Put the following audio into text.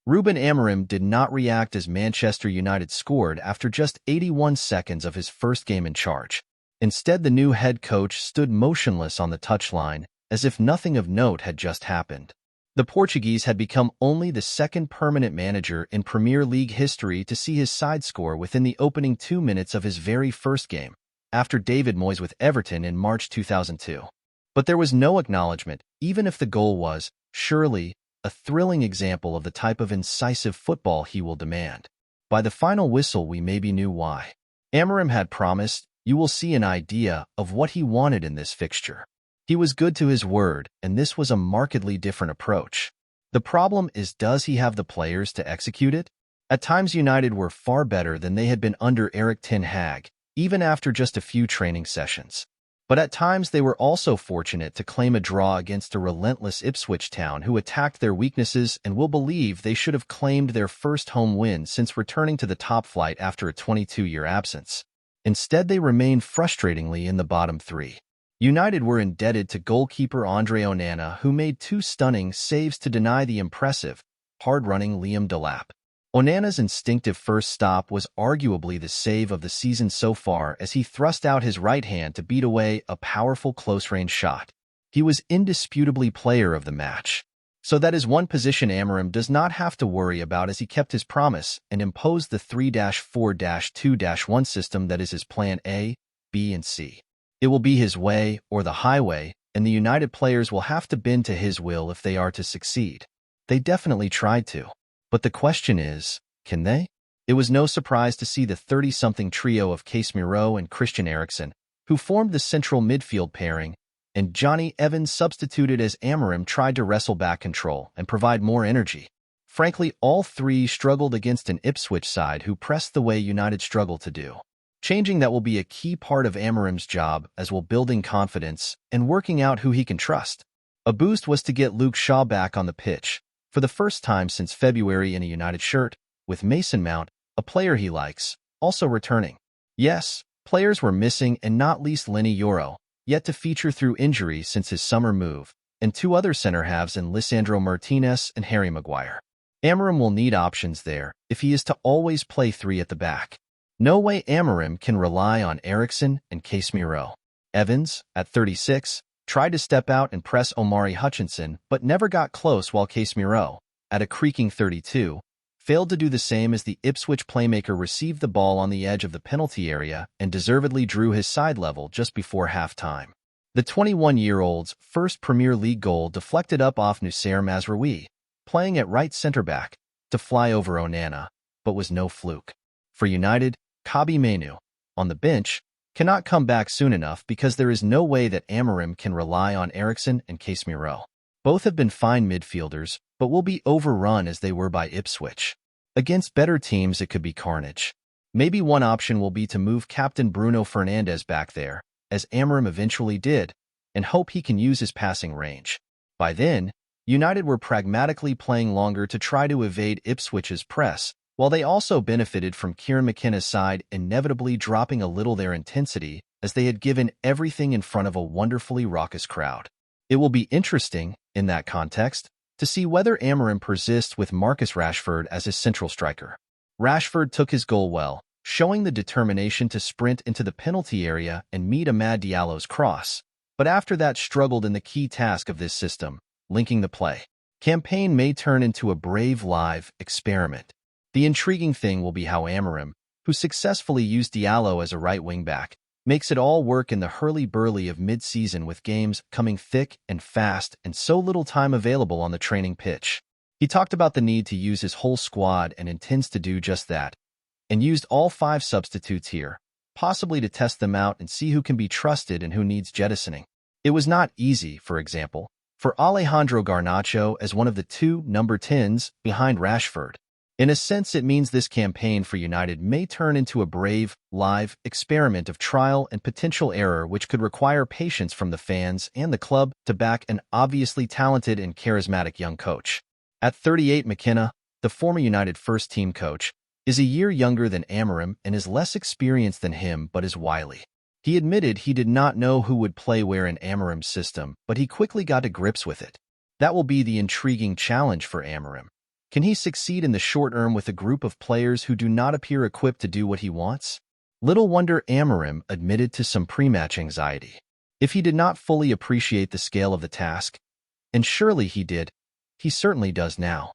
Ruben Amorim did not react as Manchester United scored after just 81 seconds of his first game in charge. Instead, the new head coach stood motionless on the touchline, as if nothing of note had just happened. The Portuguese had become only the second permanent manager in Premier League history to see his side score within the opening 2 minutes of his very first game, after David Moyes with Everton in March 2002. But there was no acknowledgement, even if the goal was, surely, a thrilling example of the type of incisive football he will demand. By the final whistle, we maybe knew why. Amorim had promised, "You will see an idea of what he wanted in this fixture." He was good to his word, and this was a markedly different approach. The problem is, does he have the players to execute it? At times, United were far better than they had been under Erik ten Hag, even after just a few training sessions. But at times, they were also fortunate to claim a draw against a relentless Ipswich town who attacked their weaknesses and will believe they should have claimed their first home win since returning to the top flight after a 22-year absence. Instead, they remained frustratingly in the bottom three. United were indebted to goalkeeper Andre Onana, who made 2 stunning saves to deny the impressive, hard-running Liam Delap. Onana's instinctive first stop was arguably the save of the season so far, as he thrust out his right hand to beat away a powerful close-range shot. He was indisputably player of the match. So that is one position Amorim does not have to worry about, as he kept his promise and imposed the 3-4-2-1 system that is his plan A, B, and C. It will be his way or the highway, and the United players will have to bend to his will if they are to succeed. They definitely tried to. But the question is, can they? It was no surprise to see the 30-something trio of Casemiro and Christian Eriksen, who formed the central midfield pairing, and Johnny Evans substituted as Amorim tried to wrestle back control and provide more energy. Frankly, all three struggled against an Ipswich side who pressed the way United struggled to do. Changing that will be a key part of Amorim's job, as will building confidence and working out who he can trust. A boost was to get Luke Shaw back on the pitch, for the first time since February in a United shirt, with Mason Mount, a player he likes, also returning. Yes, players were missing, and not least Lenny Yoro, yet to feature through injury since his summer move, and 2 other center-halves in Lisandro Martinez and Harry Maguire. Amorim will need options there if he is to always play 3 at the back. No way Amorim can rely on Eriksen and Casemiro. Evans, at 36, tried to step out and press Omari Hutchinson, but never got close, while Casemiro, at a creaking 32, failed to do the same as the Ipswich playmaker received the ball on the edge of the penalty area and deservedly drew his side level just before halftime. The 21-year-old's first Premier League goal deflected up off Nussair Mazraoui, playing at right centre-back, to fly over Onana, but was no fluke. For United, Kobbie Mainoo, on the bench, cannot come back soon enough because there is no way that Amorim can rely on Eriksen and Casemiro. Both have been fine midfielders, but will be overrun as they were by Ipswich. Against better teams, it could be carnage. Maybe one option will be to move captain Bruno Fernandes back there, as Amorim eventually did, and hope he can use his passing range. By then, United were pragmatically playing longer to try to evade Ipswich's press, while they also benefited from Kieran McKenna's side inevitably dropping a little their intensity, as they had given everything in front of a wonderfully raucous crowd. It will be interesting, in that context, to see whether Amorim persists with Marcus Rashford as his central striker. Rashford took his goal well, showing the determination to sprint into the penalty area and meet Amad Diallo's cross, but after that struggled in the key task of this system, linking the play. Campaign may turn into a brave live experiment. The intriguing thing will be how Amorim, who successfully used Diallo as a right wing-back, makes it all work in the hurly-burly of mid-season, with games coming thick and fast and so little time available on the training pitch. He talked about the need to use his whole squad and intends to do just that, and used all 5 substitutes here, possibly to test them out and see who can be trusted and who needs jettisoning. It was not easy, for example, for Alejandro Garnacho as one of the 2 number 10s behind Rashford. In a sense, it means this campaign for United may turn into a brave, live experiment of trial and potential error, which could require patience from the fans and the club to back an obviously talented and charismatic young coach. At 38, McKenna, the former United first-team coach, is a year younger than Amorim and is less experienced than him, but is wily. He admitted he did not know who would play where in Amorim's system, but he quickly got to grips with it. That will be the intriguing challenge for Amorim. Can he succeed in the short term with a group of players who do not appear equipped to do what he wants? Little wonder Amorim admitted to some pre-match anxiety. If he did not fully appreciate the scale of the task, and surely he did, he certainly does now.